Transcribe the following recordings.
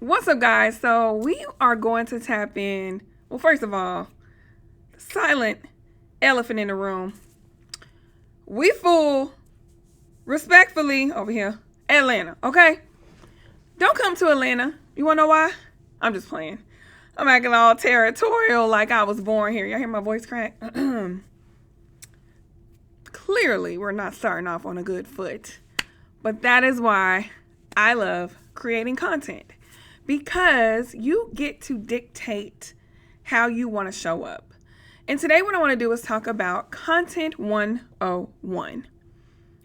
What's up, guys? So we are going to tap in. Well, first of all, the silent elephant in the room. We fool respectfully over here, Atlanta. Okay, don't come to Atlanta. You wanna know why? I'm just playing. I'm acting all territorial like I was born here. Y'all hear my voice crack? Clearly, we're not starting off on a good foot, but that is why I love creating content. Because you get to dictate how you want to show up. And today what I want to do is talk about Content 101.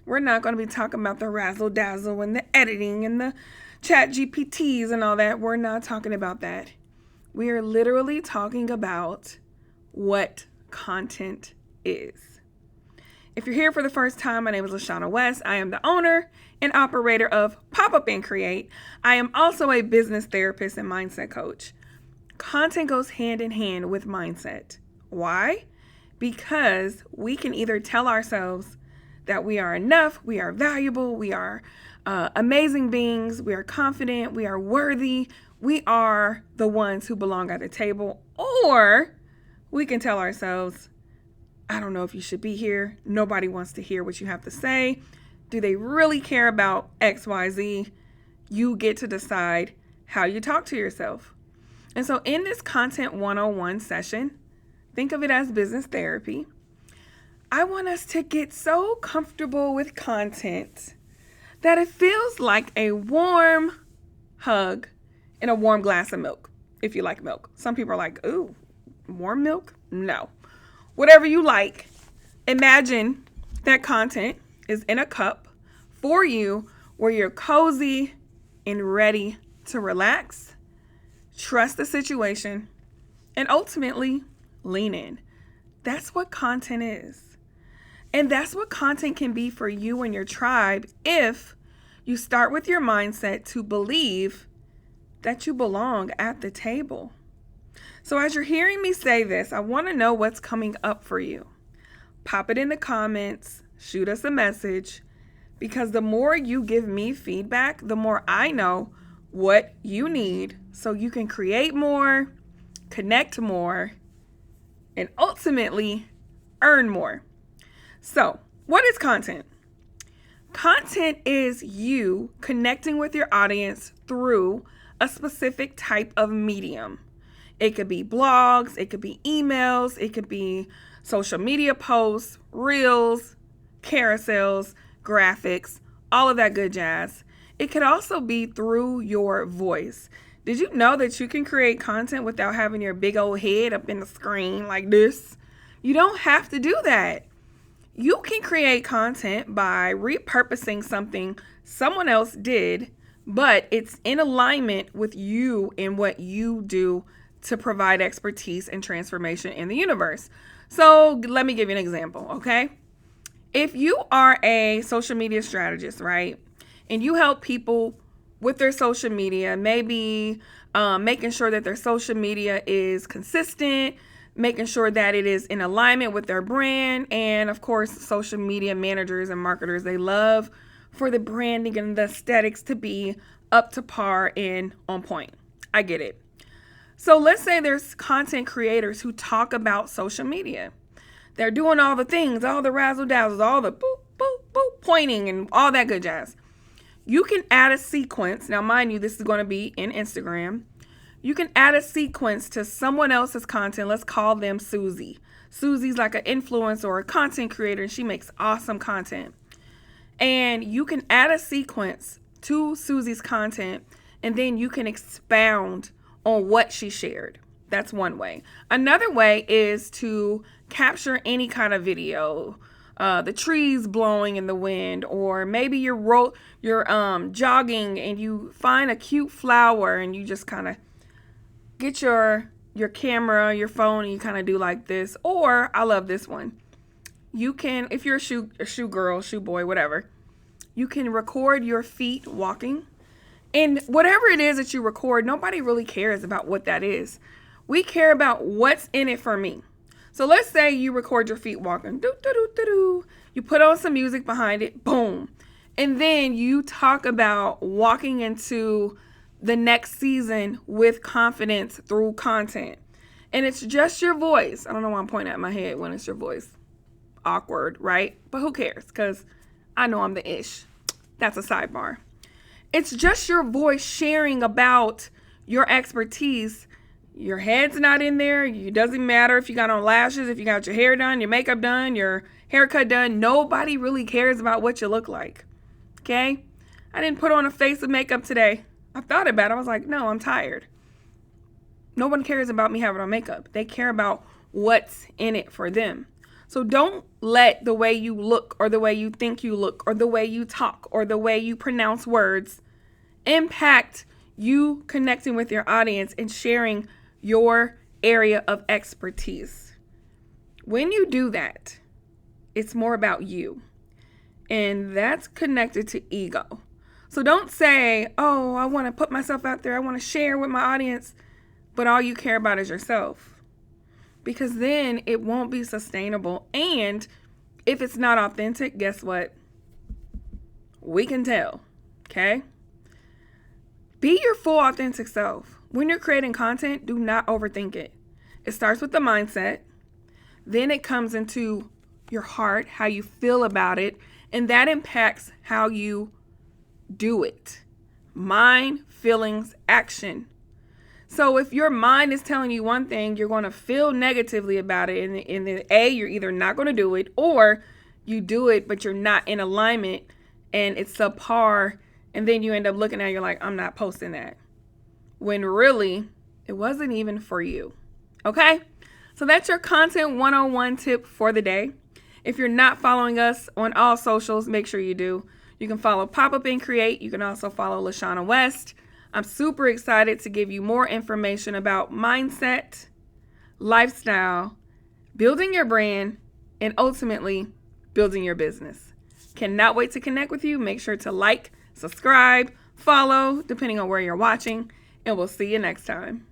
We're not going to be talking about the razzle dazzle and the editing and the chat GPTs and all that. We're not talking about that. We are literally talking about what content is. If you're here for the first time, my name is LaShana West. I am the owner and operator of Pop Up and Create. I am also a business therapist and mindset coach. Content goes hand in hand with mindset. Why? Because we can either tell ourselves that we are enough, we are valuable, we are amazing beings, we are confident, we are worthy, we are the ones who belong at the table, or we can tell ourselves, I don't know if you should be here. Nobody wants to hear what you have to say. Do they really care about XYZ? You get to decide how you talk to yourself. And so in this Content 101 session, think of it as business therapy. I want us to get so comfortable with content that it feels like a warm hug in a warm glass of milk, if you like milk. Some people are like, ooh, warm milk? No. Whatever you like, imagine that content is in a cup for you where you're cozy and ready to relax, trust the situation, and ultimately lean in. That's what content is. And that's what content can be for you and your tribe if you start with your mindset to believe that you belong at the table. So as you're hearing me say this, I want to know what's coming up for you. Pop it in the comments, shoot us a message, because the more you give me feedback, the more I know what you need so you can create more, connect more, and ultimately earn more. So, what is content? Content is you connecting with your audience through a specific type of medium. It could be blogs, it could be emails, it could be social media posts, reels, carousels, graphics, all of that good jazz. It could also be through your voice. Did you know that you can create content without having your big old head up in the screen like this? You don't have to do that. You can create content by repurposing something someone else did, but it's in alignment with you and what you do to provide expertise and transformation in the universe. So let me give you an example, okay? If you are a social media strategist, right, and you help people with their social media, maybe making sure that their social media is consistent, making sure that it is in alignment with their brand, and of course, social media managers and marketers, they love for the branding and the aesthetics to be up to par and on point. I get it. So let's say there's content creators who talk about social media. They're doing all the things, all the razzle dazzles, all the boop, boop, boop, pointing and all that good jazz. You can add a sequence. Now, mind you, this is going to be in Instagram. You can add a sequence to someone else's content. Let's call them Susie. Susie's like an influencer or a content creator, and she makes awesome content. And you can add a sequence to Susie's content, and then you can expound on what she shared. That's one way. Another way is to capture any kind of video, the trees blowing in the wind, or maybe you're jogging and you find a cute flower and you just kind of get your camera, your phone, and you kind of do like this. Or I love this one. You can, if you're a shoe girl, shoe boy, whatever, you can record your feet walking. And whatever it is that you record, nobody really cares about what that is. We care about what's in it for me. So let's say you record your feet walking. Do, do, do, do, do. You put on some music behind it. Boom. And then you talk about walking into the next season with confidence through content. And it's just your voice. I don't know why I'm pointing at my head when it's your voice. Awkward, right? But who cares? Because I know I'm the ish. That's a sidebar. It's just your voice sharing about your expertise. Your head's not in there. It doesn't matter if you got on lashes, if you got your hair done, your makeup done, your haircut done. Nobody really cares about what you look like. Okay? I didn't put on a face of makeup today. I thought about it. I was like, no, I'm tired. No one cares about me having on makeup. They care about what's in it for them. So don't let the way you look or the way you think you look or the way you talk or the way you pronounce words impact you connecting with your audience and sharing your area of expertise. When you do that, it's more about you. And that's connected to ego. So don't say, oh, I want to put myself out there. I want to share with my audience. But all you care about is yourself. Because then it won't be sustainable. And if it's not authentic, guess what? We can tell. Okay? Be your full authentic self. When you're creating content, do not overthink it. It starts with the mindset. Then it comes into your heart, how you feel about it. And that impacts how you do it. Mind, feelings, action. So if your mind is telling you one thing, you're going to feel negatively about it. And then you're either not going to do it or you do it, but you're not in alignment and it's subpar. And then you end up looking at it, you're like, I'm not posting that. When really, it wasn't even for you. Okay? So that's your Content 101 tip for the day. If you're not following us on all socials, make sure you do. You can follow Pop Up and Create. You can also follow LaShana West. I'm super excited to give you more information about mindset, lifestyle, building your brand, and ultimately building your business. Cannot wait to connect with you. Make sure to like, subscribe, follow, depending on where you're watching, and we'll see you next time.